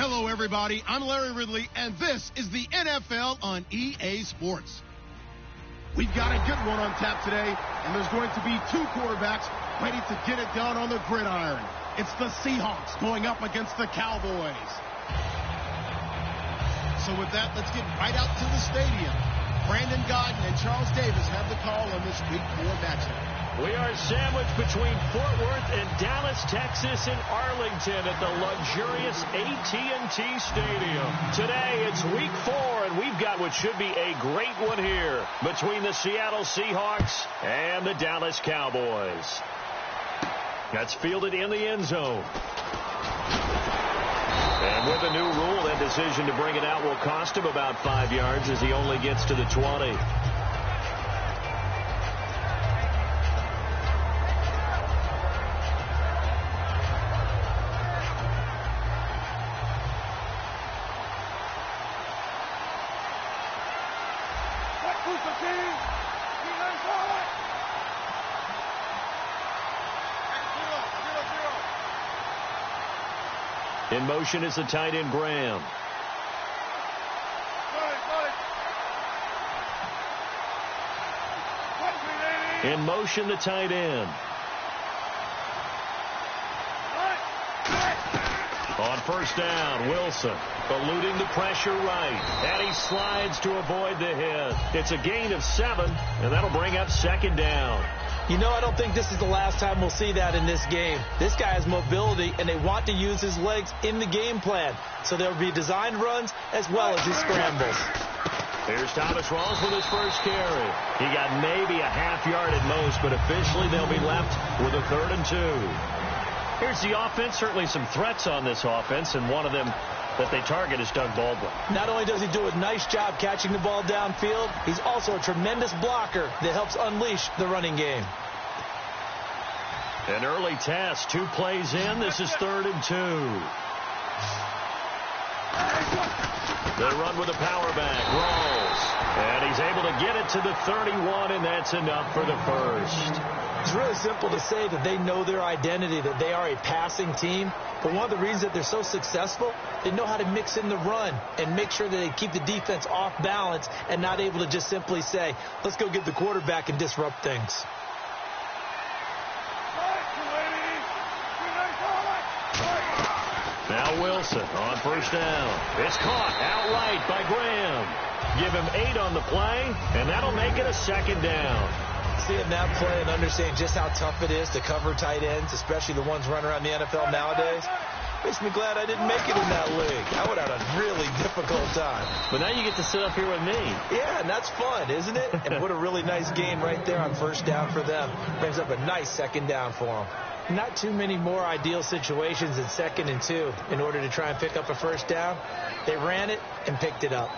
Hello, everybody. I'm Larry Ridley, and this is the NFL on EA Sports. We've got a good one on tap today, and there's going to be two quarterbacks ready to get it done on the gridiron. It's the Seahawks going up against the Cowboys. So with that, let's get right out to the stadium. Brandon Godden and Charles Davis have the call on this Week 4 matchup. We are sandwiched between Fort Worth and Dallas, Texas, and Arlington at the luxurious AT&T Stadium. Today, it's Week 4, and we've got what should be a great one here between the Seattle Seahawks and the Dallas Cowboys. That's fielded in the end zone. And with the new rule, that decision to bring it out will cost him about 5 yards as he only gets to the 20. In motion is the tight end, Graham. In motion, the tight end. On first down, Wilson eluding the pressure right. And he slides to avoid the hit. It's a gain of 7, and that'll bring up second down. You know, I don't think this is the last time we'll see that in this game. This guy has mobility, and they want to use his legs in the game plan. So there will be designed runs as well as his scrambles. Here's Thomas Rawls with his first carry. He got maybe a half yard at most, but officially they'll be left with a 3rd and 2. Here's the offense. Certainly some threats on this offense, and one of them that they target is Doug Baldwin. Not only does he do a nice job catching the ball downfield, he's also a tremendous blocker that helps unleash the running game. An early test, 2 plays in. This is 3rd and 2. They run with a power back. Rolls. And he's able to get it to the 31, and that's enough for the first. It's really simple to say that they know their identity, that they are a passing team. But one of the reasons that they're so successful, they know how to mix in the run and make sure that they keep the defense off balance and not able to just simply say, let's go get the quarterback and disrupt things. Now Wilson on first down. It's caught outright by Graham. Give him 8 on the play, and that'll make it a second down. Seeing that play and understanding just how tough it is to cover tight ends, especially the ones running around the NFL nowadays, makes me glad I didn't make it in that league. I would have had a really difficult time. But now you get to sit up here with me. Yeah, and that's fun, isn't it? And what a really nice game right there on first down for them. Brings up a nice second down for them. Not too many more ideal situations in 2nd and 2 in order to try and pick up a first down. They ran it and picked it up.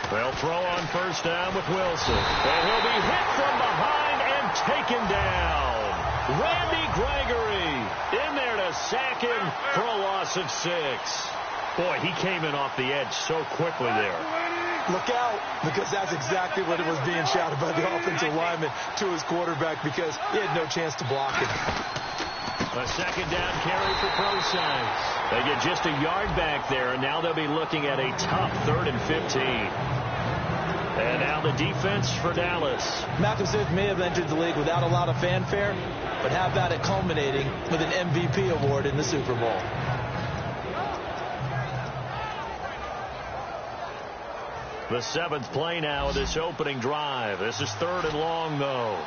They'll throw on first down with Wilson. And he'll be hit from behind and taken down. Randy Gregory in there to sack him for a loss of 6. Boy, he came in off the edge so quickly there. Look out, because that's exactly what it was being shouted by the offensive lineman to his quarterback, because he had no chance to block it. A second down carry for Procise. They get just a yard back there, and now they'll be looking at a tough 3rd and 15. And now the defense for Dallas. Malcolm Smith may have entered the league without a lot of fanfare, but how about it culminating with an MVP award in the Super Bowl? The 7th play now of this opening drive. This is 3rd and long, though.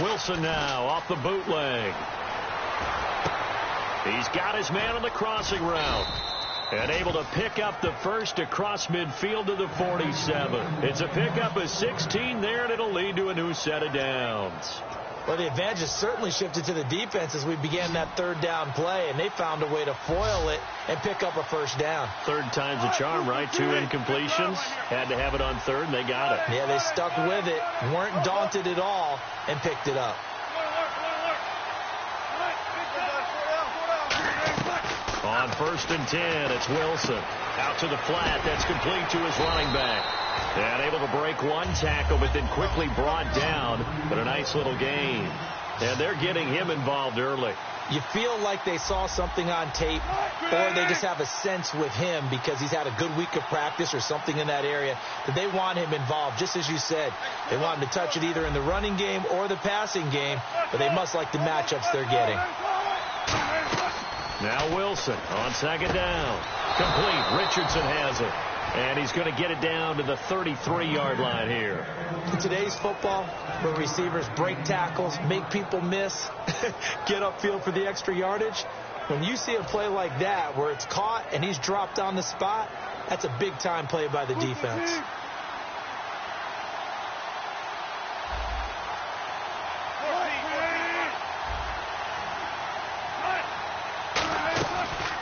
Wilson now off the bootleg. He's got his man on the crossing route. And able to pick up the first across midfield to the 47. It's a pickup of 16 there, and it'll lead to a new set of downs. Well, the advantage has certainly shifted to the defense as we began that third down play, and they found a way to foil it and pick up a first down. Third time's a charm, right? 2 incompletions. Had to have it on third, and they got it. Yeah, they stuck with it, weren't daunted at all, and picked it up. On 1st and 10, it's Wilson. Out to the flat. That's complete to his running back. And able to break one tackle, but then quickly brought down. But a nice little gain. And they're getting him involved early. You feel like they saw something on tape, or they just have a sense with him because he's had a good week of practice or something in that area that they want him involved. Just as you said, they want him to touch it either in the running game or the passing game, but they must like the matchups they're getting. Now Wilson on 2nd down. Complete. Richardson has it. And he's going to get it down to the 33-yard line here. In today's football, where receivers break tackles, make people miss, get upfield for the extra yardage, when you see a play like that where it's caught and he's dropped on the spot, that's a big-time play by the defense.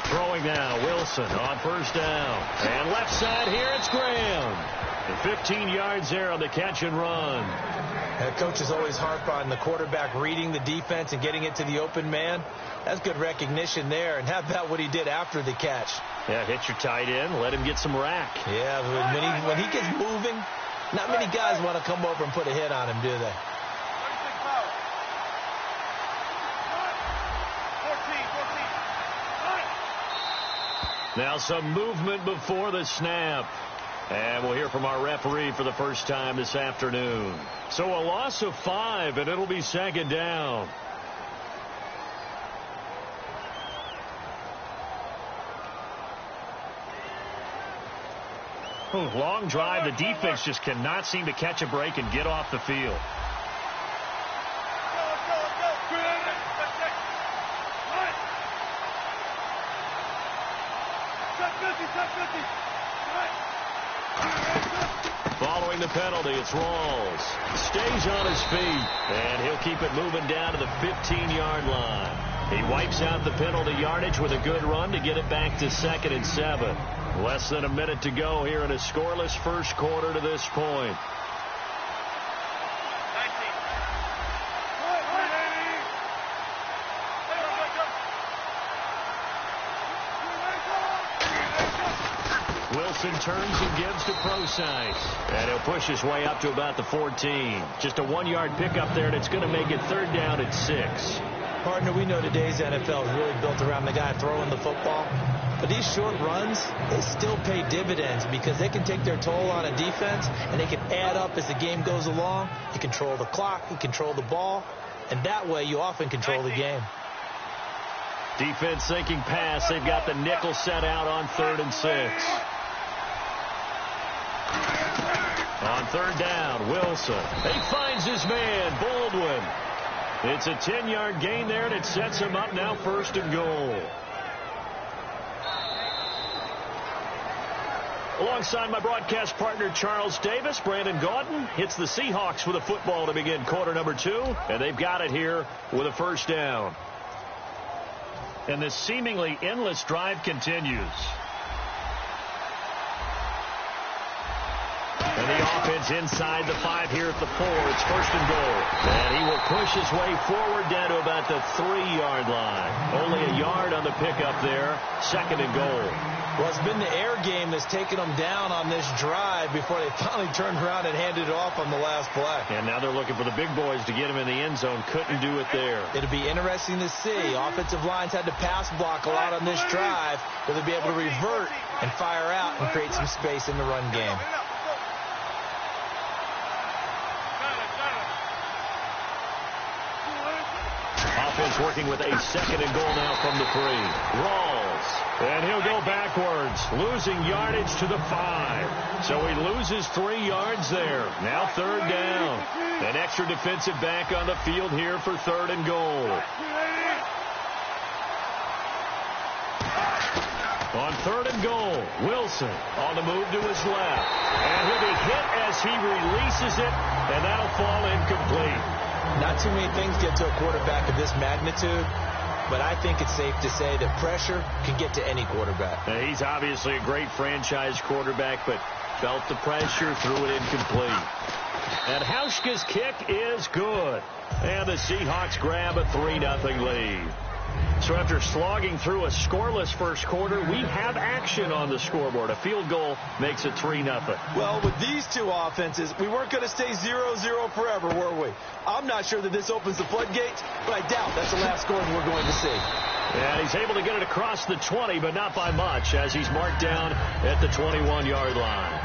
Throwing now, Wilson on 1st down. And left side here, it's Graham. And 15 yards there on the catch and run. Coaches always harp on the quarterback reading the defense and getting it to the open man. That's good recognition there. And how about what he did after the catch? Yeah, hit your tight end, let him get some rack. Yeah, when he gets moving, not many guys want to come over and put a hit on him, do they? Now some movement before the snap. And we'll hear from our referee for the first time this afternoon. So a loss of 5, and it'll be 2nd down. Long drive. The defense just cannot seem to catch a break and get off the field. Following the penalty, it's Rawls. Stays on his feet, and he'll keep it moving down to the 15-yard line. He wipes out the penalty yardage with a good run to get it back to 2nd and 7. Less than a minute to go here in a scoreless first quarter to this point. Wilson turns and gives to Procise. And he'll push his way up to about the 14. Just a 1-yard pickup there, and it's going to make it 3rd down at 6. Partner, we know today's NFL is really built around the guy throwing the football. But these short runs, they still pay dividends because they can take their toll on a defense, and they can add up as the game goes along. You control the clock, you control the ball, and that way you often control the game. Defense thinking pass. They've got the nickel set out on 3rd and 6. On 3rd down, Wilson. He finds his man, Baldwin. It's a 10-yard gain there, and it sets him up now 1st and goal. Alongside my broadcast partner, Charles Davis, Brandon Gaudin hits the Seahawks with a football to begin quarter number 2, and they've got it here with a 1st down. And this seemingly endless drive continues. And the offense inside the 5 here at the 4. It's 1st and goal. And he will push his way forward down to about the 3-yard line. Only a yard on the pickup there. 2nd and goal. Well, it's been the air game that's taken them down on this drive before they finally turned around and handed it off on the last play. And now they're looking for the big boys to get him in the end zone. Couldn't do it there. It'll be interesting to see. Offensive lines had to pass block a lot on this drive. Will they be able to revert and fire out and create some space in the run game? Offense working with a 2nd and goal now from the 3. Rawls. And he'll go backwards, losing yardage to the 5. So he loses 3 yards there. Now 3rd down. An extra defensive back on the field here for 3rd and goal. On 3rd and goal, Wilson on the move to his left. And he'll be hit as he releases it, and that'll fall incomplete. Not too many things get to a quarterback of this magnitude, but I think it's safe to say that pressure can get to any quarterback. He's obviously a great franchise quarterback, but felt the pressure, threw it incomplete. And Hauschka's kick is good. And the Seahawks grab a 3-0 lead. So after slogging through a scoreless first quarter, we have action on the scoreboard. A field goal makes it 3-0. Well, with these two offenses, we weren't going to stay 0-0 forever, were we? I'm not sure that this opens the floodgates, but I doubt that's the last scoring we're going to see. And he's able to get it across the 20, but not by much, as he's marked down at the 21-yard line.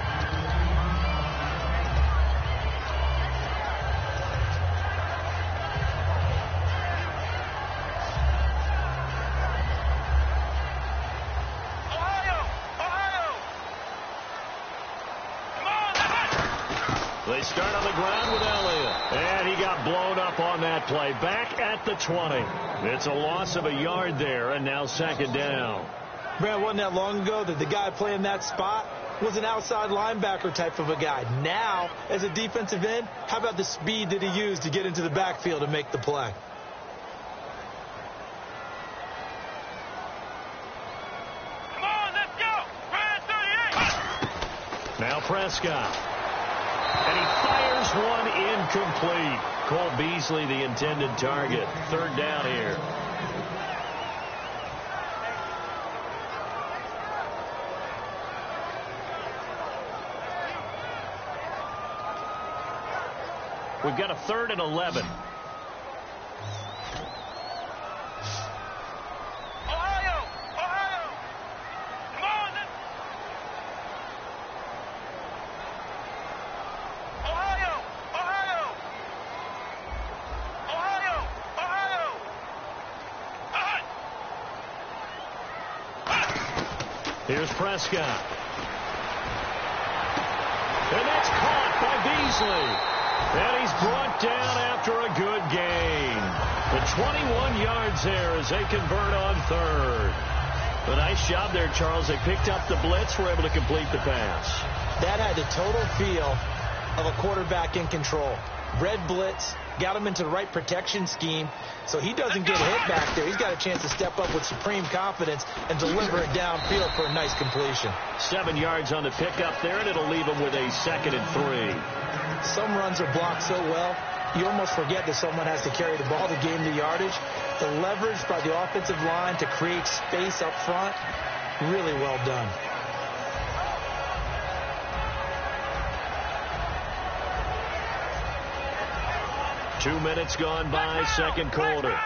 They start on the ground with Elliott. And he got blown up on that play. Back at the 20. It's a loss of a yard there, and now second down. Brad, wasn't that long ago that the guy playing that spot was an outside linebacker type of a guy. Now, as a defensive end, how about the speed that he used to get into the backfield and make the play? Come on, let's go. Brad 38. Now Prescott. And he fires one incomplete. Cole Beasley, the intended target. Third down here. We've got a 3rd and 11. Here's Prescott. And that's caught by Beasley. And he's brought down after a good gain. The 21 yards there as they convert on 3rd. A nice job there, Charles. They picked up the blitz, were able to complete the pass. That had the total feel of a quarterback in control. Red blitz, got him into the right protection scheme, so he doesn't get hit back there. He's got a chance to step up with supreme confidence and deliver it downfield for a nice completion. 7 yards on the pickup there, and it'll leave him with a 2nd and 3. Some runs are blocked so well, you almost forget that someone has to carry the ball to gain the yardage. The leverage by the offensive line to create space up front, really well done. Two minutes gone by, second quarter.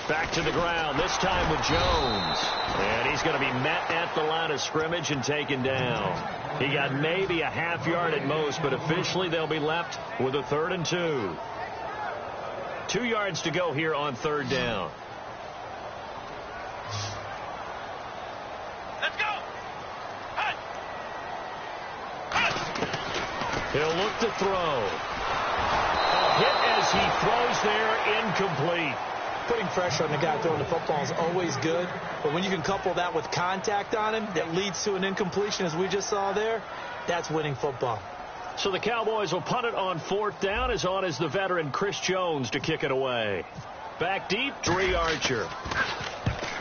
Back to the ground, this time with Jones. And he's going to be met at the line of scrimmage and taken down. He got maybe a half yard at most, but officially they'll be left with a 3rd and 2. 2 yards to go here on 3rd down. Let's go. He'll look to throw. A hit as he throws there, incomplete. Putting pressure on the guy throwing the football is always good, but when you can couple that with contact on him that leads to an incompletion, as we just saw there, that's winning football. So the Cowboys will punt it on 4th down, as on is the veteran Chris Jones to kick it away. Back deep, Dre Archer.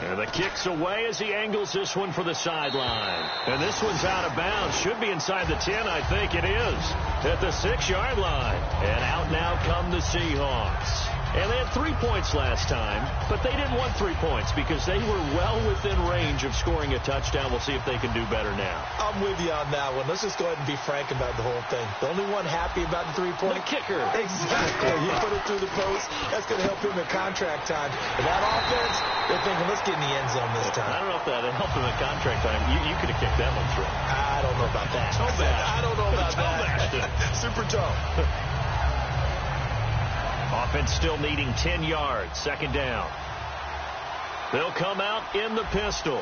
And the kick's away as he angles this one for the sideline. And this one's out of bounds. Should be inside the 10, I think it is. At the 6-yard line. And out now come the Seahawks. And they had 3 points last time, but they didn't want 3 points because they were well within range of scoring a touchdown. We'll see if they can do better now. I'm with you on that one. Let's just go ahead and be frank about the whole thing. The only one happy about the 3-point. The kicker. Exactly. He put it through the post. That's going to help him at contract time. And that offense, they're thinking, let's get in the end zone this time. I don't know if that helped him at contract time. You could have kicked that one through. I don't know about that. Toe bash. I don't know about that. Super toe. Offense still needing 10 yards. Second down. They'll come out in the pistol.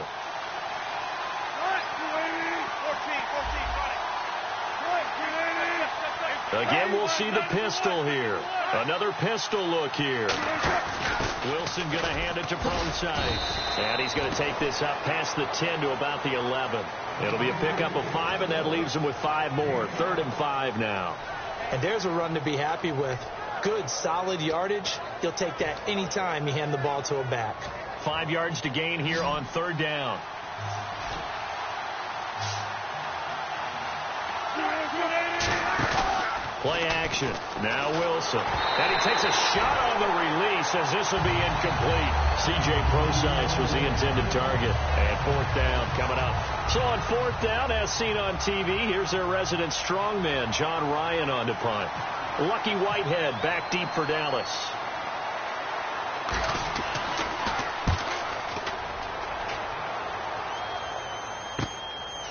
Again, we'll see the pistol here. Another pistol look here. Wilson going to hand it to Bronside. And he's going to take this up past the 10 to about the 11. It'll be a pickup of 5, and that leaves him with 5 more. 3rd and 5 now. And there's a run to be happy with. Good, solid yardage. He'll take that anytime you hand the ball to a back. 5 yards to gain here on 3rd down. Play action. Now Wilson. And he takes a shot on the release as this will be incomplete. C.J. Procise was the intended target. And 4th down coming up. So on 4th down, as seen on TV, here's their resident strongman, John Ryan, on to punt. Lucky Whitehead back deep for Dallas.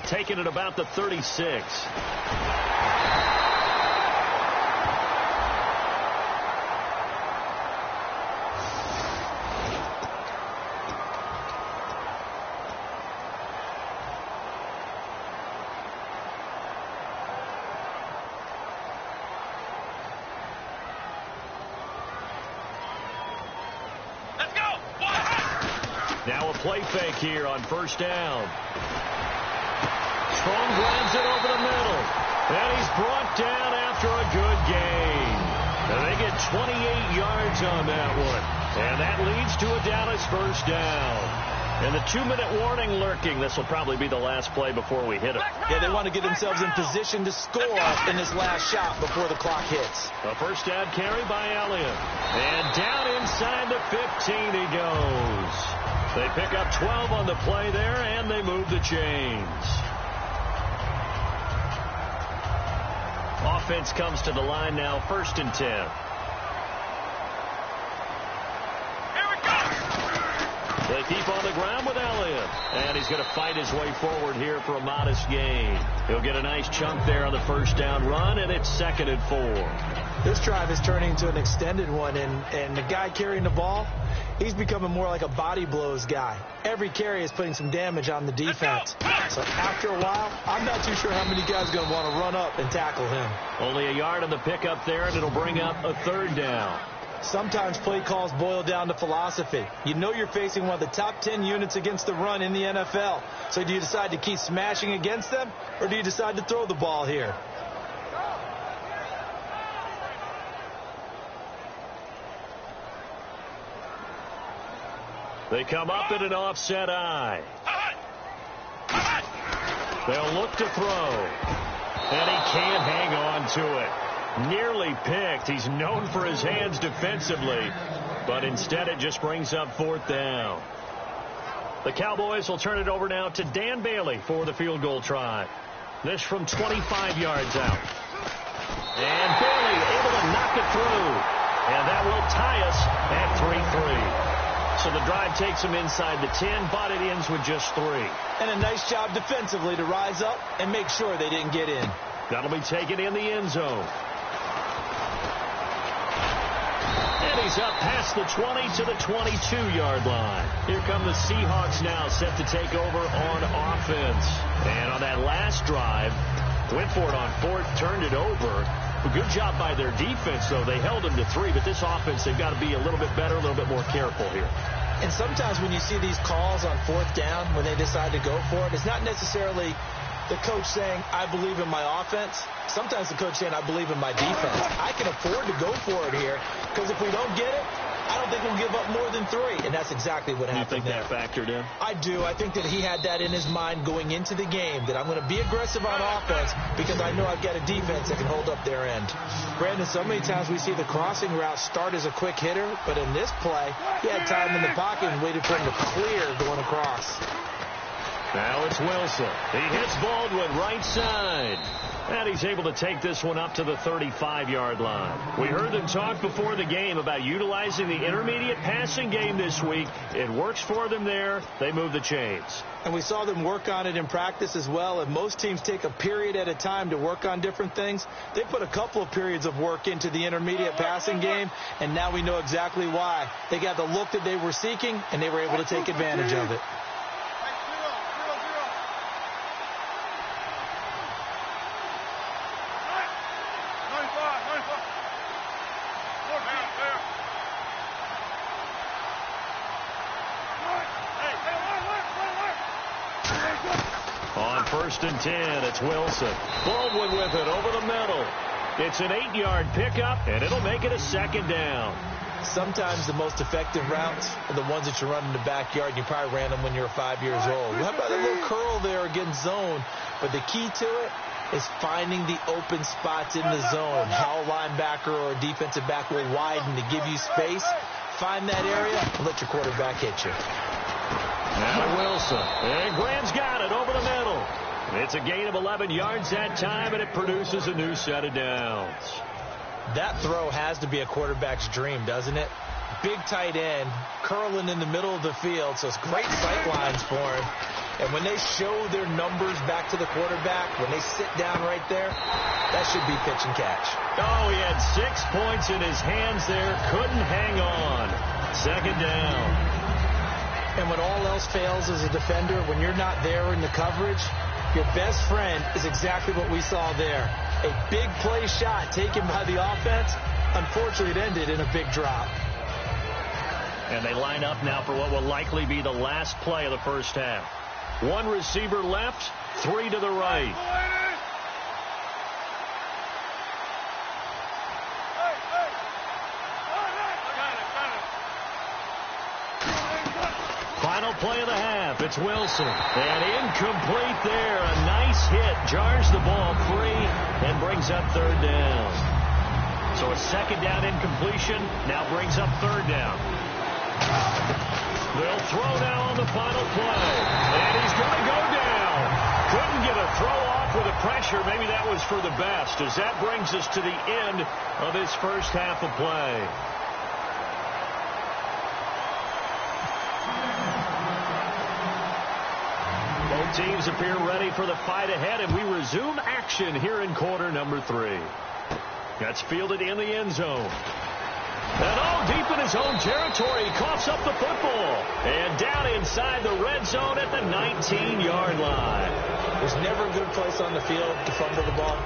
Taking it about the 36. Now a play fake here on 1st down. Strong grabs it over the middle. And he's brought down after a good gain. And they get 28 yards on that one. And that leads to a Dallas 1st down. And the 2-minute warning lurking. This will probably be the last play before we hit it. Yeah, they want to get themselves in position to score in this last shot before the clock hits. A 1st down carry by Elliott. And down inside the 15 he goes. They pick up 12 on the play there, and they move the chains. Offense comes to the line now, 1st and 10. Here we go. They keep on the ground with Elliott, and he's going to fight his way forward here for a modest gain. He'll get a nice chunk there on the 1st down run, and it's 2nd and 4. This drive is turning into an extended one, and the guy carrying the ball, he's becoming more like a body blows guy. Every carry is putting some damage on the defense. So after a while, I'm not too sure how many guys are going to want to run up and tackle him. Only a yard on the pickup there, and it'll bring up a 3rd down. Sometimes play calls boil down to philosophy. You know you're facing one of the top 10 units against the run in the NFL. So do you decide to keep smashing against them, or do you decide to throw the ball here? They come up in an offset eye. They'll look to throw. And he can't hang on to it. Nearly picked. He's known for his hands defensively. But instead it just brings up 4th down. The Cowboys will turn it over now to Dan Bailey for the field goal try. This from 25 yards out. And Bailey able to knock it through. And that will tie us at 3-3. So the drive takes them inside the 10, but it ends with just 3. And a nice job defensively to rise up and make sure they didn't get in. That'll be taken in the end zone. And he's up past the 20 to the 22-yard line. Here come the Seahawks now set to take over on offense. And on that last drive, went for it on 4th, turned it over. A good job by their defense, though. They held them to 3, but this offense, they've got to be a little bit better, a little bit more careful here. And sometimes when you see these calls on 4th down, when they decide to go for it, it's not necessarily the coach saying, I believe in my offense. Sometimes the coach saying, I believe in my defense. I can afford to go for it here, because if we don't get it, I don't think we'll give up more than 3. And that's exactly what happened there. You think that factored in? I do. I think that he had that in his mind going into the game, that I'm going to be aggressive on offense because I know I've got a defense that can hold up their end. Brandon, so many times we see the crossing route start as a quick hitter, but in this play, he had time in the pocket and waited for him to clear going across. Now it's Wilson. He hits Baldwin right side. And he's able to take this one up to the 35-yard line. We heard them talk before the game about utilizing the intermediate passing game this week. It works for them there. They move the chains. And we saw them work on it in practice as well. And most teams take a period at a time to work on different things. They put a couple of periods of work into the intermediate passing game, and now we know exactly why. They got the look that they were seeking, and they were able to take advantage of it. first and 10. It's Wilson. Baldwin with it over the middle. It's an 8-yard pickup, and it'll make it a second down. Sometimes the most effective routes are the ones that you run in the backyard. You probably ran them when you were 5 years old. How about a little curl there against zone? But the key to it is finding the open spots in the zone. How a linebacker or a defensive back will widen to give you space. Find that area and let your quarterback hit you. Now Wilson. And Graham's got it over the middle. It's a gain of 11 yards that time, and it produces a new set of downs. That throw has to be a quarterback's dream, doesn't it? Big tight end, curling in the middle of the field, so it's great sight lines for him. And when they show their numbers back to the quarterback, when they sit down right there, that should be pitch and catch. Oh, he had 6 points in his hands there, couldn't hang on. Second down. And when all else fails as a defender, when you're not there in the coverage, your best friend is exactly what we saw there. A big play shot taken by the offense. Unfortunately, it ended in a big drop. And they line up now for what will likely be the last play of the first half. 1 receiver left, 3 to the right. Final play of the half. It's Wilson. And incomplete there. A nice hit. Jars the ball free and brings up third down. So a second down incompletion now brings up third down. They'll throw now on the final play. And he's going to go down. Couldn't get a throw off with the pressure. Maybe that was for the best, as that brings us to the end of this first half of play. Both teams appear ready for the fight ahead, and we resume action here in quarter number 3. That's fielded in the end zone. And deep in his own territory, he coughs up the football. And down inside the red zone at the 19-yard line. There's never a good place on the field to fumble the ball.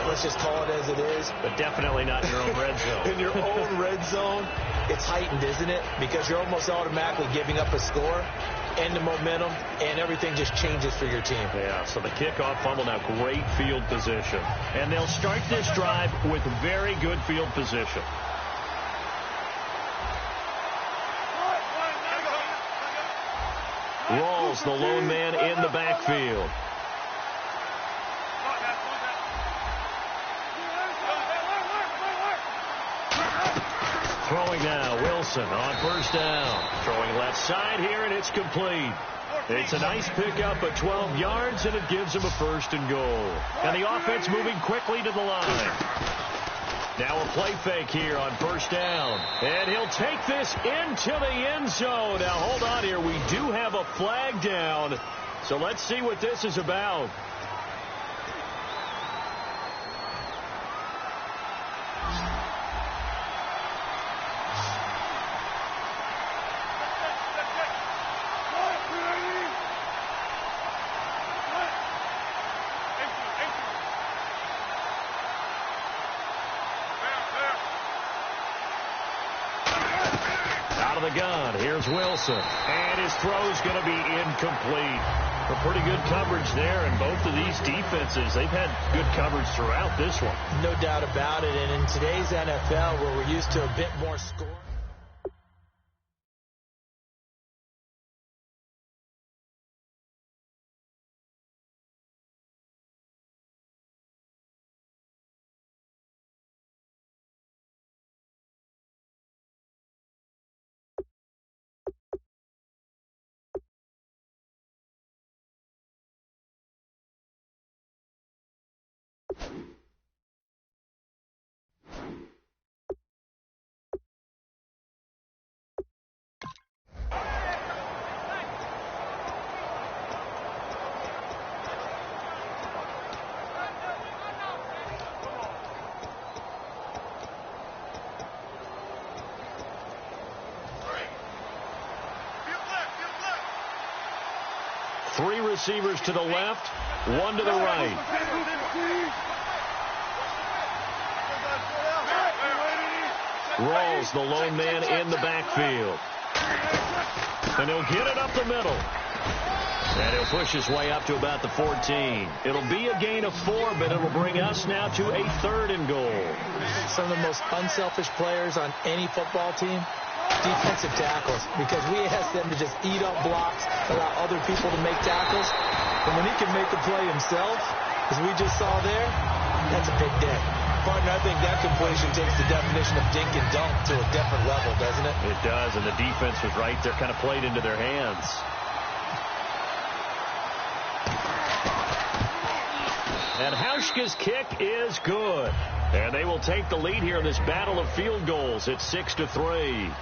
Let's just call it as it is. But definitely not in your own red zone. In your own red zone, it's heightened, isn't it? Because you're almost automatically giving up a score and the momentum, and everything just changes for your team. Yeah, so the kickoff fumble, now great field position. And they'll start this drive with very good field position. Rawls, the lone man in the backfield. Throwing now, Wilson on first down. Throwing left side here, and it's complete. It's a nice pickup of 12 yards, and it gives him a first and goal. And the offense moving quickly to the line. Now a play fake here on first down. And he'll take this into the end zone. Now hold on here. We do have a flag down. So let's see what this is about. Gun. Here's Wilson. And his throw's going to be incomplete. For pretty good coverage there, and both of these defenses, they've had good coverage throughout this one. No doubt about it. And in today's NFL, where we're used to a bit more score. Three receivers to the left, one to the right. Rawls, the lone man in the backfield. And he'll get it up the middle. And he'll push his way up to about the 14. It'll be a gain of 4, but it'll bring us now to a 3rd and goal. Some of the most unselfish players on any football team, defensive tackles, because we ask them to just eat up blocks, allow other people to make tackles. And when he can make the play himself, as we just saw there, that's a big day. Partner, I think that completion takes the definition of dink and dunk to a different level, doesn't it? It does, and the defense was right there, kind of played into their hands. And Hauschka's kick is good. And they will take the lead here in this battle of field goals. It's 6-3.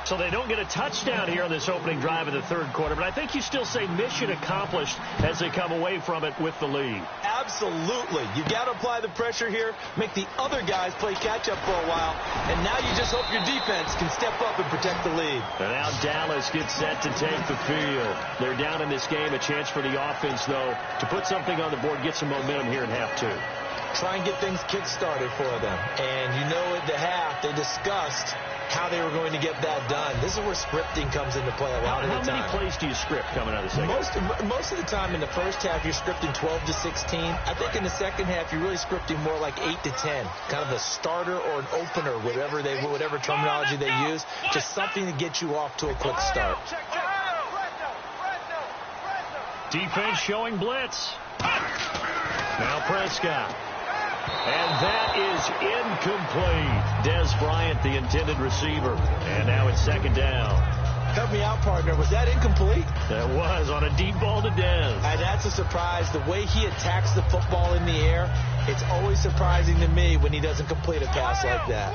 So they don't get a touchdown here in this opening drive of the 3rd quarter, but I think you still say mission accomplished as they come away from it with the lead. Absolutely. You've got to apply the pressure here, make the other guys play catch-up for a while, and now you just hope your defense can step up and protect the lead. And now Dallas gets set to take the field. They're down in this game. A chance for the offense, though, to put something on the board, get some momentum here in half 2. Try and get things kick-started for them. And you know at the half, they discussed how they were going to get that done. This is where scripting comes into play a lot of the time. How many plays do you script coming out of the second? Most of the time in the first half, you're scripting 12 to 16. I think in the second half, you're really scripting more like 8 to 10. Kind of a starter or an opener, whatever terminology they use. Just something to get you off to a quick start. Defense showing blitz. Now Prescott. And that is incomplete. Des Bryant, the intended receiver. And now it's 2nd down. Help me out, partner. Was that incomplete? That was on a deep ball to Des. And that's a surprise. The way he attacks the football in the air, it's always surprising to me when he doesn't complete a pass like that.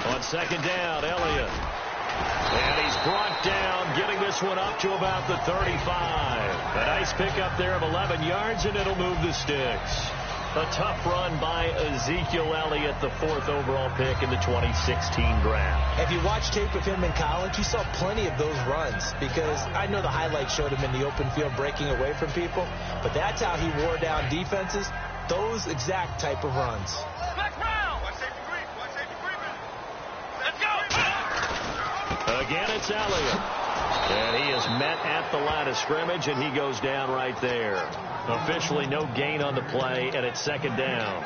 On 2nd down, Elliott. And he's brought down, getting this one up to about the 35. A nice pickup there of 11 yards, and it'll move the sticks. A tough run by Ezekiel Elliott, the 4th overall pick in the 2016 draft. If you watch tape of him in college, you saw plenty of those runs, because I know the highlights showed him in the open field breaking away from people, but that's how he wore down defenses, those exact type of runs. Again, it's Elliott. And he is met at the line of scrimmage, and he goes down right there. Officially no gain on the play, and it's 2nd down.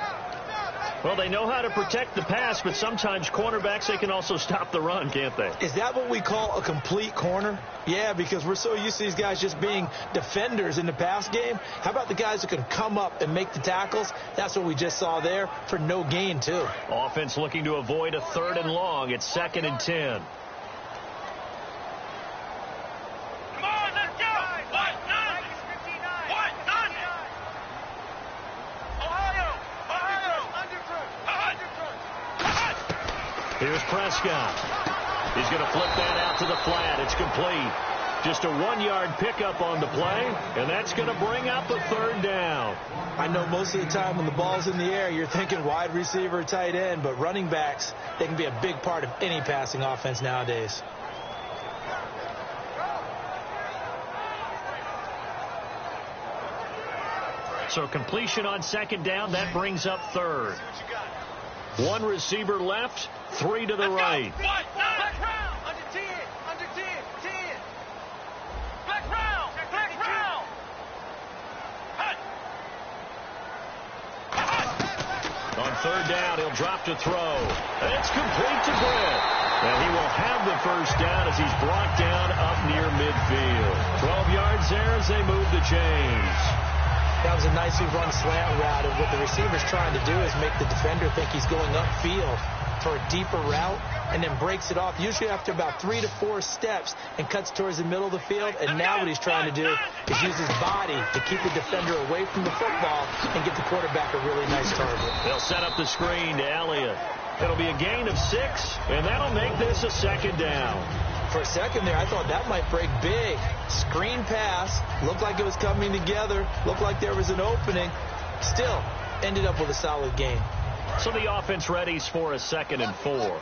Well, they know how to protect the pass, but sometimes cornerbacks, they can also stop the run, can't they? Is that what we call a complete corner? Yeah, because we're so used to these guys just being defenders in the pass game. How about the guys who can come up and make the tackles? That's what we just saw there for no gain, too. Offense looking to avoid a 3rd and long. It's 2nd and 10. Here's Prescott. He's going to flip that out to the flat. It's complete. Just a 1-yard pickup on the play, and that's going to bring up a 3rd down. I know most of the time when the ball's in the air, you're thinking wide receiver, tight end, but running backs, they can be a big part of any passing offense nowadays. So completion on 2nd down, that brings up 3rd. 1 receiver left, 3 to the right. Black round. Under 10. Under 10. 10. Black round. Black round. On 3rd down, he'll drop to throw. It's complete to Britt. And he will have the 1st down as he's brought down up near midfield. 12 yards there as they move the chains. That was a nicely run slant route, and what the receiver's trying to do is make the defender think he's going upfield for a deeper route, and then breaks it off, usually after about 3 to 4 steps, and cuts towards the middle of the field. And now what he's trying to do is use his body to keep the defender away from the football and get the quarterback a really nice target. They'll set up the screen to Elliott. It'll be a gain of 6, and that'll make this a 2nd down. For a second there, I thought that might break big. Screen pass, looked like it was coming together, looked like there was an opening. Still, ended up with a solid gain. So the offense readies for a 2nd and 4.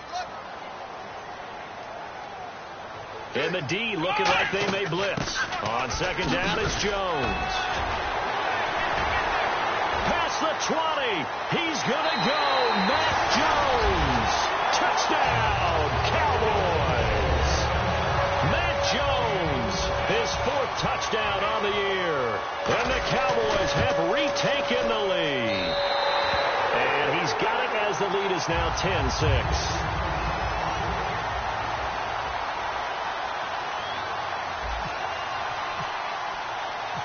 And the D looking like they may blitz. On 2nd down, it's Jones. Past the 20. He's going to go. Matt Jones. Touchdown, Cowboys. touchdown on the year. And the Cowboys have retaken the lead. And he's got it as the lead is now 10-6.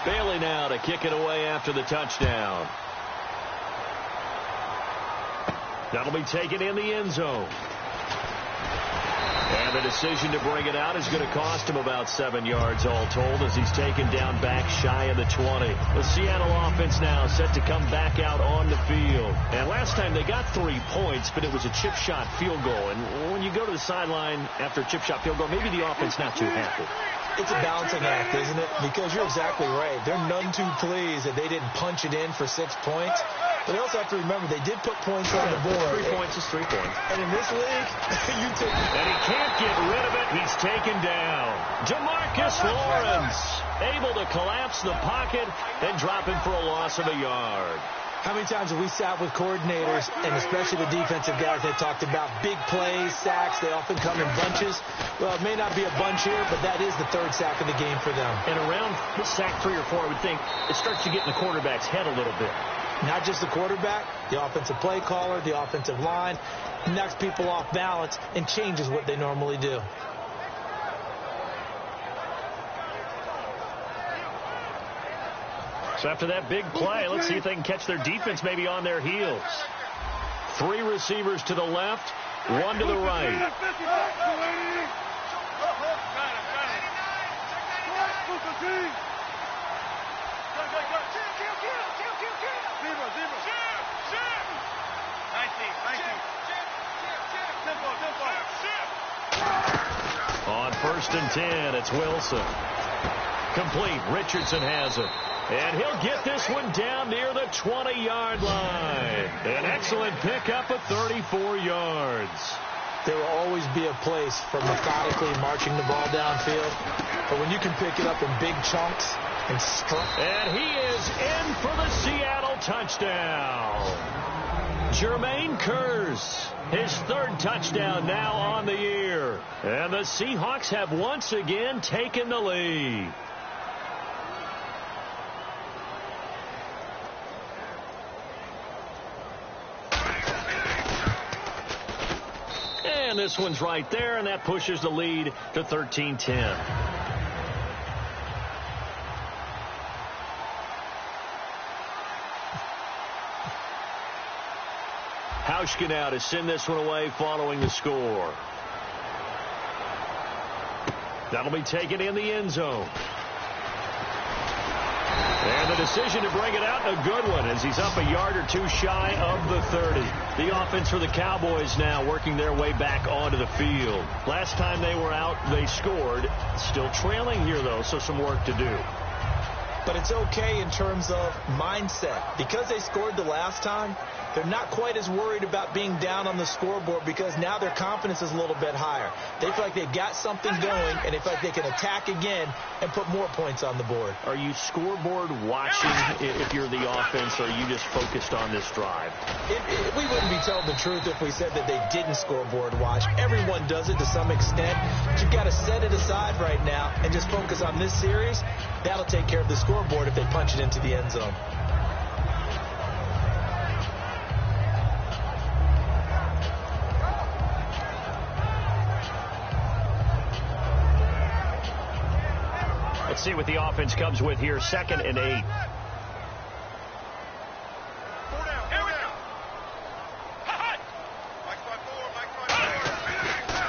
Bailey now to kick it away after the touchdown. That'll be taken in the end zone. And the decision to bring it out is going to cost him about 7 yards all told as he's taken down back shy of the 20. The Seattle offense now set to come back out on the field. And last time they got 3 points, but it was a chip shot field goal. And when you go to the sideline after a chip shot field goal, maybe the offense not too happy. It's a balancing act, isn't it? Because you're exactly right. They're none too pleased that they didn't punch it in for 6 points. But they also have to remember they did put points on the board. 3 points is 3 points. And in this league, you take... And he can't get rid of it. He's taken down. DeMarcus Lawrence able to collapse the pocket and drop him for a loss of a yard. How many times have we sat with coordinators, and especially the defensive guys, they talked about big plays, sacks. They often come in bunches. Well, it may not be a bunch here, but that is the 3rd sack of the game for them. And around sack 3 or 4, I would think it starts to get in the quarterback's head a little bit. Not just the quarterback, the offensive play caller, the offensive line, knocks people off balance and changes what they normally do. So after that big play, let's see if they can catch their defense maybe on their heels. 3 receivers to the left, 1 to the right. On 1st and 10, it's Wilson. Complete. Richardson has it. And he'll get this one down near the 20-yard line. An excellent pickup of 34 yards. There will always be a place for methodically marching the ball downfield. But when you can pick it up in big chunks and And he is in for the Seattle touchdown. Jermaine Kearse, his 3rd touchdown now on the year. And the Seahawks have once again taken the lead. And this one's right there, and that pushes the lead to 13-10. Hauschka now to send this one away following the score. That'll be taken in the end zone. And the decision to bring it out, a good one, as he's up a yard or 2 shy of the 30. The offense for the Cowboys now working their way back onto the field. Last time they were out, they scored. Still trailing here, though, so some work to do. But it's okay in terms of mindset. Because they scored the last time, they're not quite as worried about being down on the scoreboard because now their confidence is a little bit higher. They feel like they've got something going, and they feel like they can attack again and put more points on the board. Are you scoreboard watching if you're the offense, or are you just focused on this drive? We wouldn't be telling the truth if we said that they didn't scoreboard watch. Everyone does it to some extent. But you've got to set it aside right now and just focus on this series. That'll take care of the scoreboard if they punch it into the end zone. Let's see what the offense comes with here. 2nd and 8.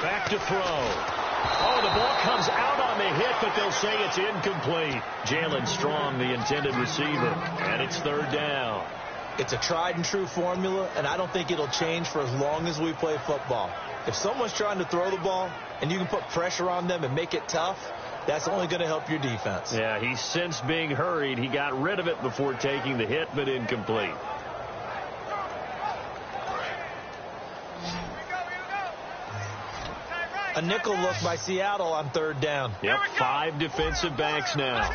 Back to throw. Oh, the ball comes out on the hit, but they'll say it's incomplete. Jalen Strong, the intended receiver, and it's 3rd down. It's a tried and true formula, and I don't think it'll change for as long as we play football. If someone's trying to throw the ball and you can put pressure on them and make it tough, that's only going to help your defense. Yeah, he's since being hurried. He got rid of it before taking the hit, but incomplete. A nickel look by Seattle on 3rd down. Yep, 5 defensive backs now.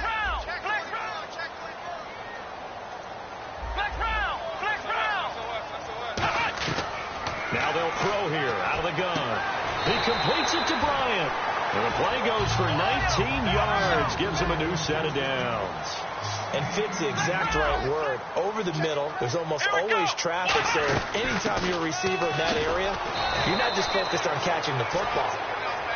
Now they'll throw here out of the gun. He completes it to Bryant. And the play goes for 19 yards, gives him a new set of downs. And fits the exact right word. Over the middle, there's almost always traffic, so anytime you're a receiver in that area, you're not just focused on catching the football.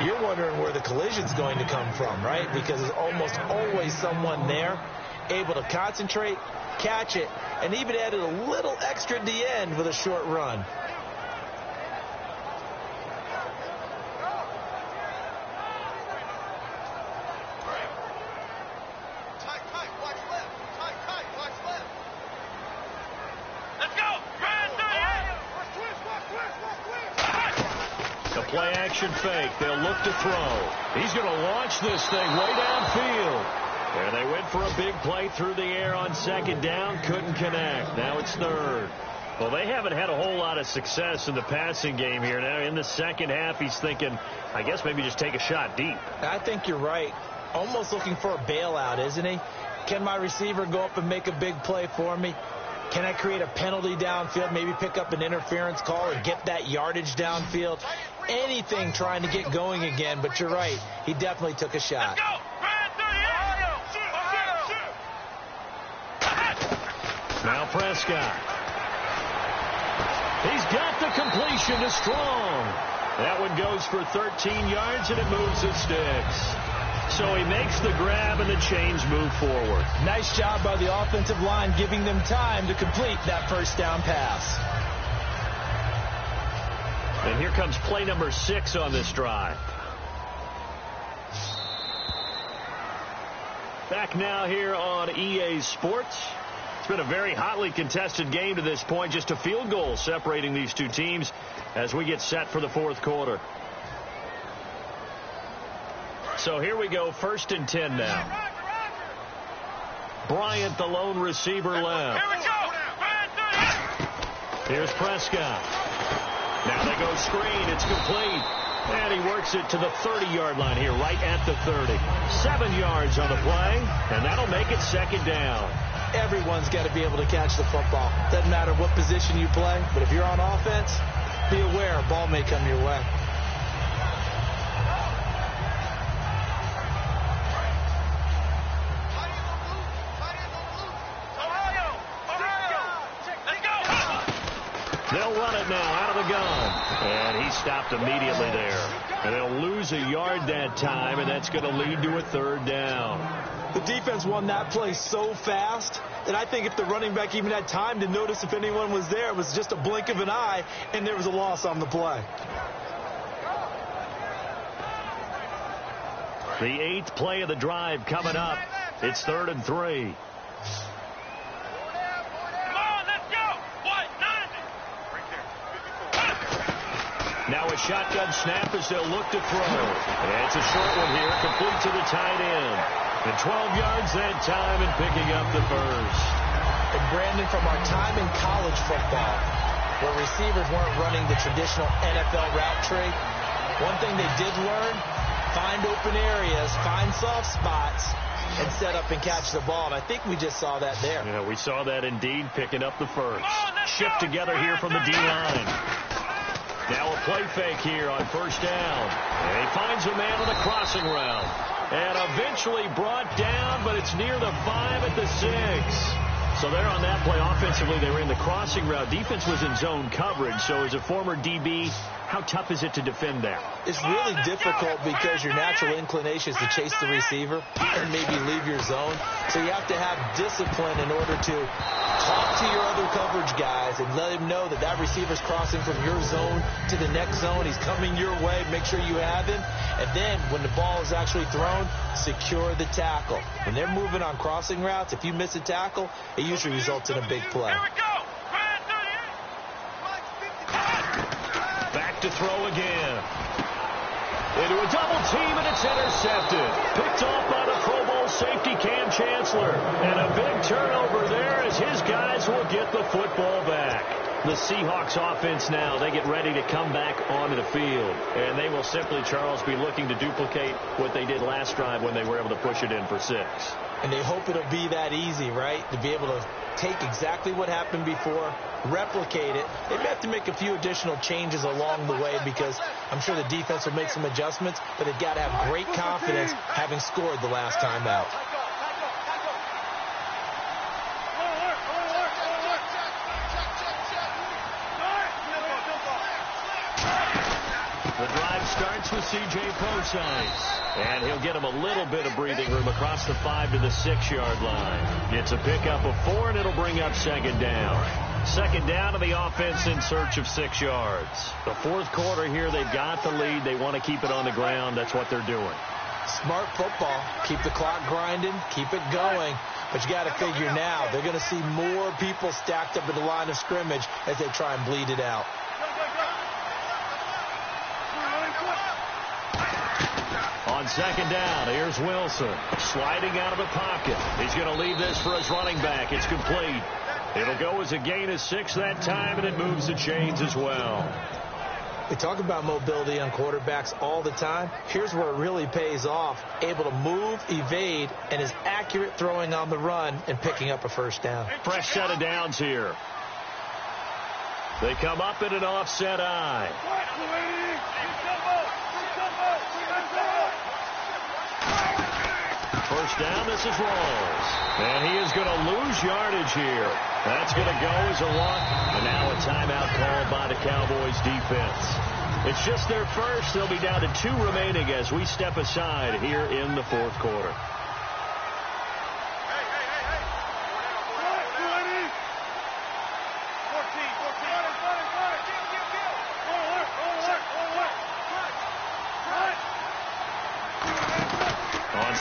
You're wondering where the collision's going to come from, right? Because there's almost always someone there able to concentrate, catch it, and even added a little extra at the end with a short run. Play action fake. They'll look to throw. He's going to launch this thing way downfield. And they went for a big play through the air on second down. Couldn't connect. Now it's third. Well, they haven't had a whole lot of success in the passing game here. Now in the second half, he's thinking, I guess maybe just take a shot deep. I think you're right. Almost looking for a bailout, isn't he? Can my receiver go up and make a big play for me? Can I create a penalty downfield, maybe pick up an interference call or get that yardage downfield? Anything trying to get going again, but you're right. He definitely took a shot. Now Prescott. He's got the completion to Strong. That one goes for 13 yards, and it moves the sticks. So he makes the grab, and the chains move forward. Nice job by the offensive line giving them time to complete that first down pass. And here comes play number 6 on this drive. Back now here on EA Sports. It's been a very hotly contested game to this point. Just a field goal separating these two teams as we get set for the fourth quarter. So here we go, 1st and 10 now. Bryant, the lone receiver, left. Here's Prescott. Now they go screen. It's complete. And he works it to the 30-yard line here, right at the 30. 7 yards on the play, and that'll make it second down. Everyone's got to be able to catch the football. Doesn't matter what position you play, but if you're on offense, be aware a ball may come your way. They'll run it now out of the gun. And he stopped immediately there. And they'll lose a yard that time, and that's going to lead to a third down. The defense won that play so fast that I think if the running back even had time to notice if anyone was there, it was just a blink of an eye, and there was a loss on the play. The 8th play of the drive coming up. It's 3rd and 3. Now a shotgun snap as they'll look to throw. And it's a short one here, complete to the tight end. And 12 yards that time and picking up the first. And Brandon, from our time in college football, where receivers weren't running the traditional NFL route tree, one thing they did learn, find open areas, find soft spots, and set up and catch the ball. And I think we just saw that there. Yeah, we saw that indeed, picking up the first. Shift together here from the D-line. Now a play fake here on first down. And he finds a man on the crossing route. And eventually brought down, but it's near the 5 at the 6. So there on that play, offensively, they were in the crossing route. Defense was in zone coverage. So as a former DB, how tough is it to defend that? It's really difficult because your natural inclination is to chase the receiver and maybe leave your zone. So you have to have discipline in order to talk to your other coverage guys and let him know that that receiver's crossing from your zone to the next zone. He's coming your way. Make sure you have him. And then when the ball is actually thrown, secure the tackle. When they're moving on crossing routes, if you miss a tackle, it usually results in a big play. Back to throw again. Into a double team, and it's intercepted. Picked off by the Pro Bowl safety Cam Chancellor. And a big turnover there as his guys will get the football back. The Seahawks offense now, they get ready to come back onto the field. And they will simply, Charles, be looking to duplicate what they did last drive when they were able to push it in for 6. And they hope it'll be that easy, right? To be able to take exactly what happened before, replicate it. They may have to make a few additional changes along the way because I'm sure the defense will make some adjustments, but they've got to have great confidence having scored the last time out. The drive starts with C.J. Posey, and he'll get him a little bit of breathing room across the 5 to the 6-yard line. It's a pickup of 4, and it'll bring up second down. Second down to the offense in search of 6 yards. The fourth quarter here, they've got the lead. They want to keep it on the ground. That's what they're doing. Smart football. Keep the clock grinding. Keep it going. But you got to figure now they're going to see more people stacked up at the line of scrimmage as they try and bleed it out. On second down, here's Wilson sliding out of the pocket. He's going to leave this for his running back. It's complete. It'll go as a gain of 6 that time, and it moves the chains as well. We talk about mobility on quarterbacks all the time. Here's where it really pays off. Able to move, evade, and is accurate throwing on the run and picking up a first down. Fresh set of downs here. They come up in an offset eye. First down, this is Rawls. And he is going to lose yardage here. That's going to go as a walk. And now a timeout called by the Cowboys defense. It's just their first. They'll be down to 2 remaining as we step aside here in the fourth quarter.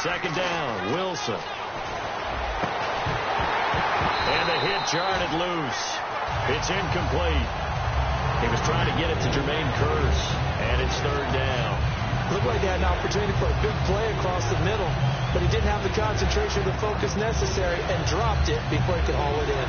Second down, Wilson. And the hit jarred it loose. It's incomplete. He was trying to get it to Jermaine Kearse, and it's third down. Looked like he had an opportunity for a big play across the middle, but he didn't have the concentration or the focus necessary and dropped it before he could haul it in.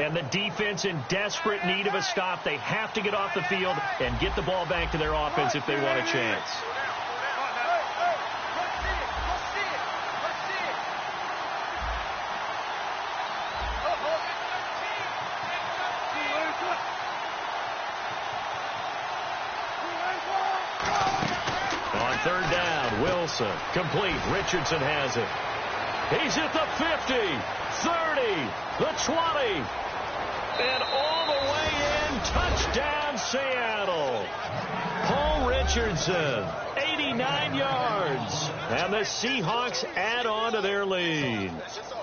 And the defense in desperate need of a stop. They have to get off the field and get the ball back to their offense if they want a chance. On third down, Wilson. Complete. Richardson has it. He's at the 50, 30, the 20. And all the way in, touchdown Seattle. Paul Richardson, 89 yards. And the Seahawks add on to their lead.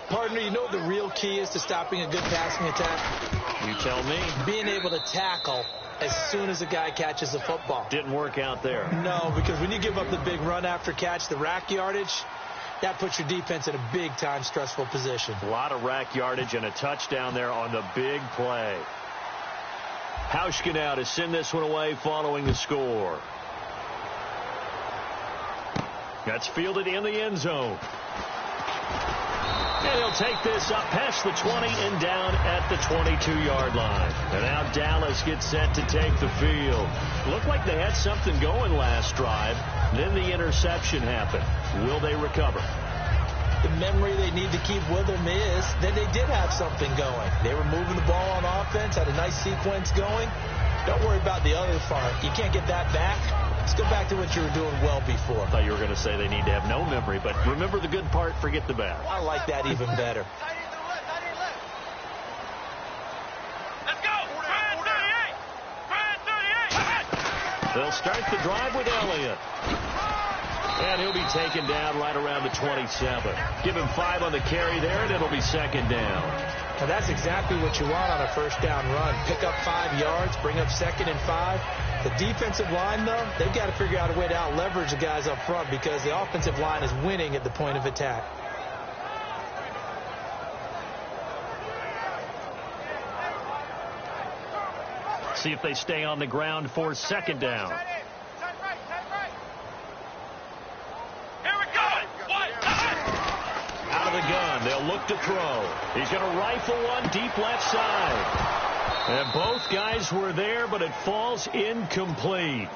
Partner, you know what the real key is to stopping a good passing attack? You tell me. Being able to tackle as soon as a guy catches the football. Didn't work out there. No, because when you give up the big run after catch, the rack yardage, that puts your defense in a big-time stressful position. A lot of rack yardage and a touchdown there on the big play. Hauschka now to send this one away following the score. That's fielded in the end zone. And he'll take this up past the 20 and down at the 22-yard line. And now Dallas gets set to take the field. Looked like they had something going last drive. Then the interception happened. Will they recover? The memory they need to keep with them is that they did have something going. They were moving the ball on offense, had a nice sequence going. Don't worry about the other part. You can't get that back. Let's go back to what you were doing well before. I thought you were going to say they need to have no memory, but remember the good part, forget the bad. I like that even better. Let's go! Brad 38! Brad 38! They'll start the drive with Elliott. And he'll be taken down right around the 27. Give him 5 on the carry there, and it'll be second down. Now that's exactly what you want on a first down run. Pick up 5 yards, bring up second and 5. The defensive line, though, they've got to figure out a way to out-leverage the guys up front because the offensive line is winning at the point of attack. See if they stay on the ground for second down. Out of the gun, they'll look to throw. He's going to rifle one deep left side. And both guys were there, but it falls incomplete.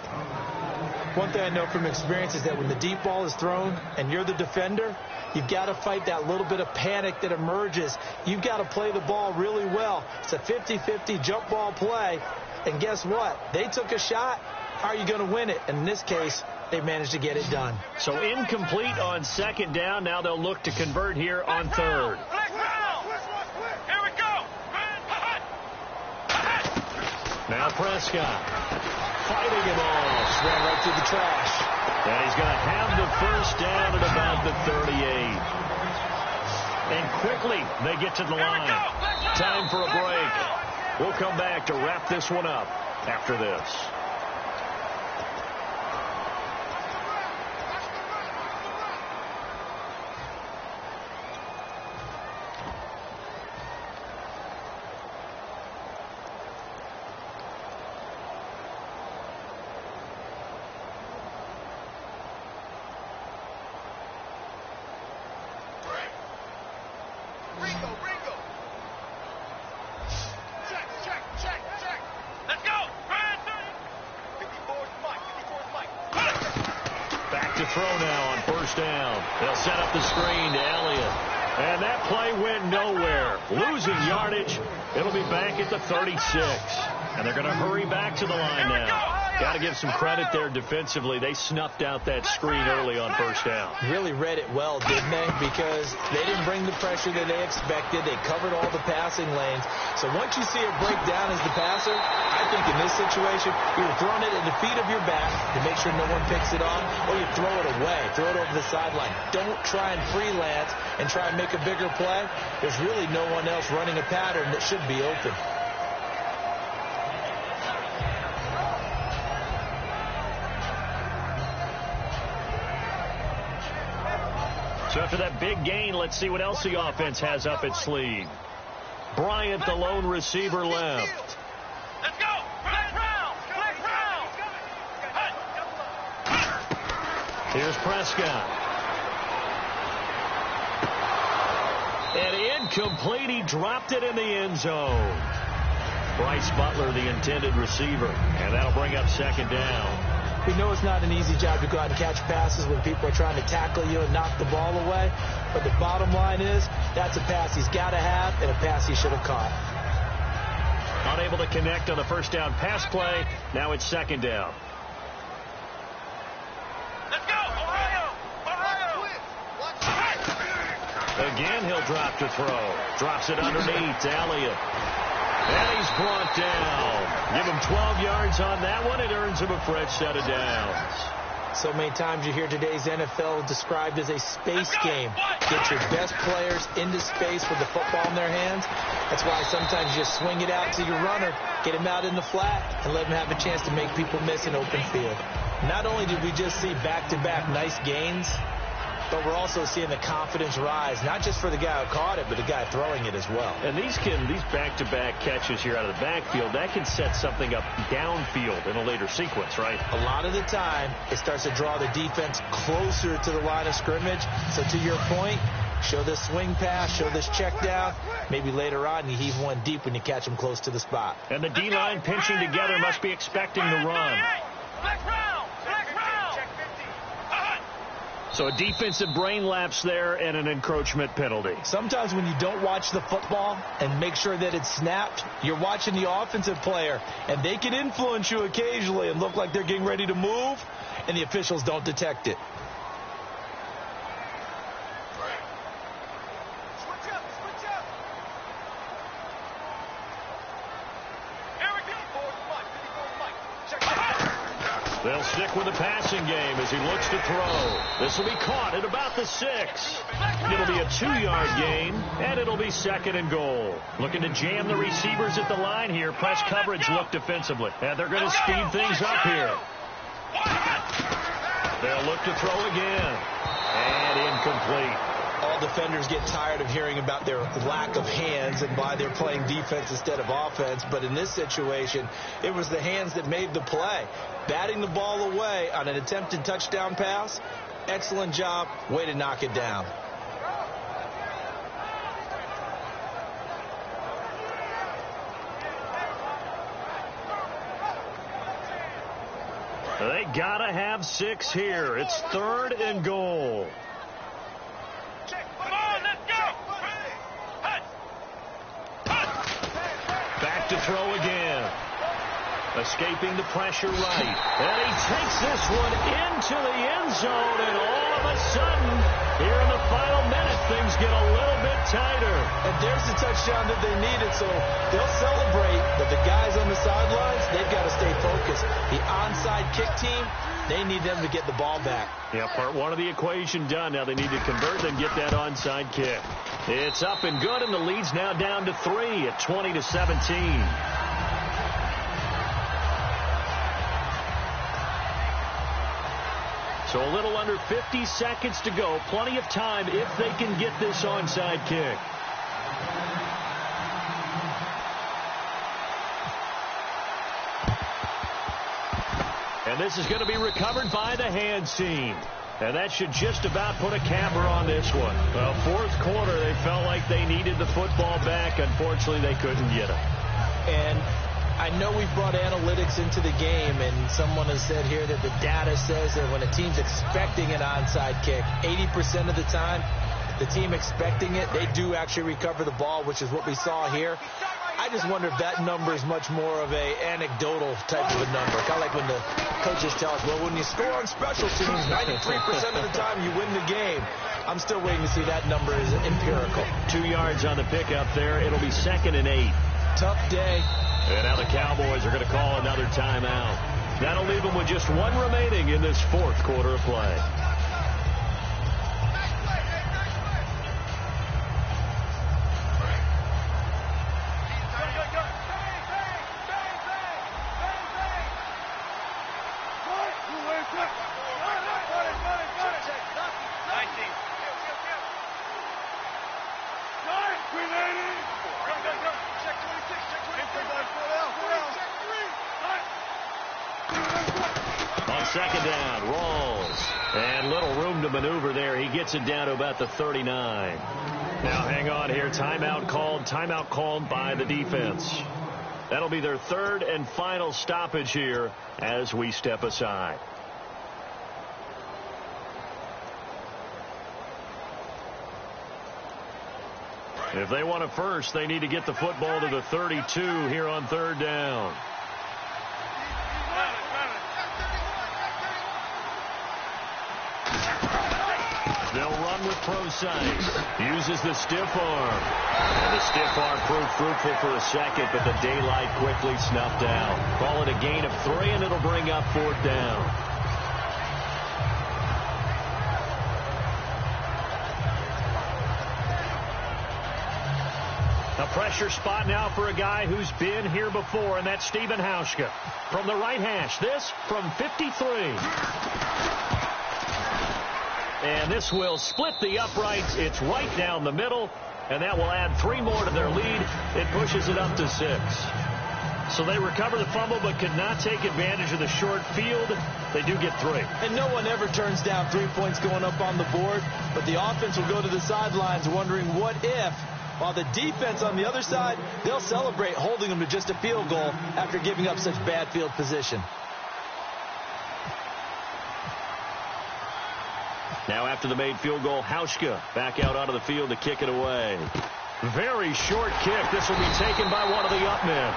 One thing I know from experience is that when the deep ball is thrown and you're the defender, you've got to fight that little bit of panic that emerges. You've got to play the ball really well. It's a 50-50 jump ball play. And guess what? They took a shot. How are you going to win it? And in this case, they managed to get it done. So incomplete on second down. Now they'll look to convert here on third. Here we go. Now Prescott fighting it all. Ran right through the trash. And he's going to have the first down at about the 38. And quickly they get to the line. Time for a break. We'll come back to wrap this one up after this. Throw now on first down. They'll set up the screen to Elliott. And that play went nowhere. Losing yardage. It'll be back at the 36. And they're going to hurry back to the line now. Got to give some credit there defensively. They snuffed out that screen early on first down. Really read it well, didn't they? Because they didn't bring the pressure that they expected. They covered all the passing lanes. So once you see it break down as the passer, I think in this situation, you're throwing it at the feet of your back to make sure no one picks it off, or you throw it away, throw it over the sideline. Don't try and freelance and try and make a bigger play. There's really no one else running a pattern that should be open. So after that big gain, let's see what else the offense has up its sleeve. Bryant, the lone receiver, left. Let's go. Black round. Here's Prescott. And incomplete. He dropped it in the end zone. Bryce Butler, the intended receiver. And that'll bring up second down. We know it's not an easy job to go out and catch passes when people are trying to tackle you and knock the ball away. But the bottom line is, that's a pass he's got to have and a pass he should have caught. Unable to connect on the first down pass play. Now it's second down. Let's go. Ohio. Again, he'll drop to throw. Drops it underneath to Elliott. And he's brought down. Give him 12 yards on that one. It earns him a fresh set of downs. So many times you hear today's NFL described as a space game. Get your best players into space with the football in their hands. That's why sometimes you just swing it out to your runner, get him out in the flat, and let him have a chance to make people miss an open field. Not only did we just see back-to-back nice gains, but we're also seeing the confidence rise, not just for the guy who caught it, but the guy throwing it as well. And these back-to-back catches here out of the backfield, that can set something up downfield in a later sequence, right? A lot of the time, it starts to draw the defense closer to the line of scrimmage. So to your point, show this swing pass, show this check down. Maybe later on you heave one deep when you catch them close to the spot. And the D-line pinching together must be expecting the run. So a defensive brain lapse there and an encroachment penalty. Sometimes when you don't watch the football and make sure that it's snapped, you're watching the offensive player, and they can influence you occasionally and look like they're getting ready to move, and the officials don't detect it. They'll stick with the passing game as he looks to throw. This will be caught at about the 6. It'll be a 2-yard gain, and it'll be second and goal. Looking to jam the receivers at the line here. Press coverage look defensively. And they're going to speed things up here. They'll look to throw again. And incomplete. All defenders get tired of hearing about their lack of hands and why they're playing defense instead of offense. But in this situation, it was the hands that made the play. Batting the ball away on an attempted touchdown pass. Excellent job. Way to knock it down. They got to have 6 here. It's 3rd and goal. Come on, let's go. Back to throw again. Escaping the pressure right. And he takes this one into the end zone. And all of a sudden, here in the final minute, things get a little bit tighter. And there's the touchdown that they needed. So they'll celebrate. But the guys on the sidelines, they've got to stay focused. The onside kick team, they need them to get the ball back. Yeah, part 1 of the equation done. Now they need to convert and get that onside kick. It's up and good, and the lead's now down to 3 at 20-17. So a little under 50 seconds to go. Plenty of time if they can get this onside kick. And this is going to be recovered by the hands team. And that should just about put a capper on this one. Well, 4th quarter, they felt like they needed the football back. Unfortunately, they couldn't get it. And I know we've brought analytics into the game, and someone has said here that the data says that when a team's expecting an onside kick, 80% of the time, the team expecting it, they do actually recover the ball, which is what we saw here. I just wonder if that number is much more of a anecdotal type of a number. Kind of like when the coaches tell us, well, when you score on special teams, 93% of the time you win the game. I'm still waiting to see that number is empirical. 2 yards on the pickup there. It'll be 2nd and 8. Tough day. And now the Cowboys are going to call another timeout. That'll leave them with just 1 remaining in this 4th quarter of play. On 2nd down, Rawls. And little room to maneuver there. He gets it down to about the 39. Now hang on here. Timeout called by the defense. That'll be their 3rd and final stoppage here as we step aside. If they want it first, they need to get the football to the 32 here on 3rd down. They'll run with Procise. Uses the stiff arm. And the stiff arm proved fruitful for a second, but the daylight quickly snuffed out. Call it a gain of 3, and it'll bring up 4th down. A pressure spot now for a guy who's been here before, and that's Stephen Hauschka. From the right hash, this from 53. And this will split the uprights. It's right down the middle, and that will add 3 more to their lead. It pushes it up to 6. So they recover the fumble but could not take advantage of the short field. They do get 3. And no one ever turns down 3 points going up on the board, but the offense will go to the sidelines wondering what if, while the defense on the other side, they'll celebrate holding them to just a field goal after giving up such bad field position. Now after the made field goal, Hauschka back out onto the field to kick it away. Very short kick. This will be taken by one of the up men.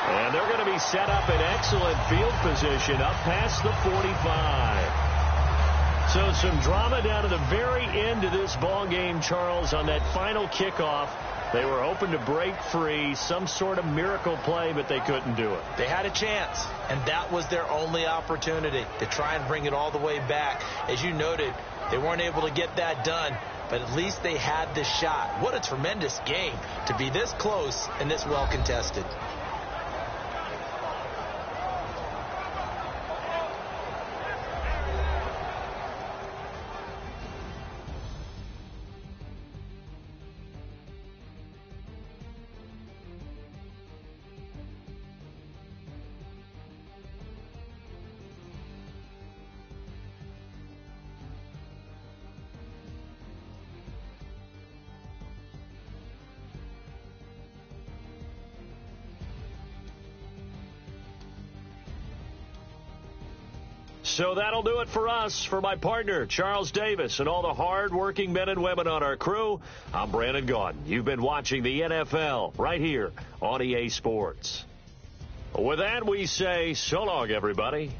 And they're going to be set up in excellent field position up past the 45. So some drama down to the very end of this ball game, Charles, on that final kickoff. They were hoping to break free, some sort of miracle play, but they couldn't do it. They had a chance, and that was their only opportunity to try and bring it all the way back. As you noted, they weren't able to get that done, but at least they had the shot. What a tremendous game to be this close and this well contested. So that'll do it for us. For my partner, Charles Davis, and all the hard-working men and women on our crew, I'm Brandon Gaudin. You've been watching the NFL right here on EA Sports. With that, we say so long, everybody.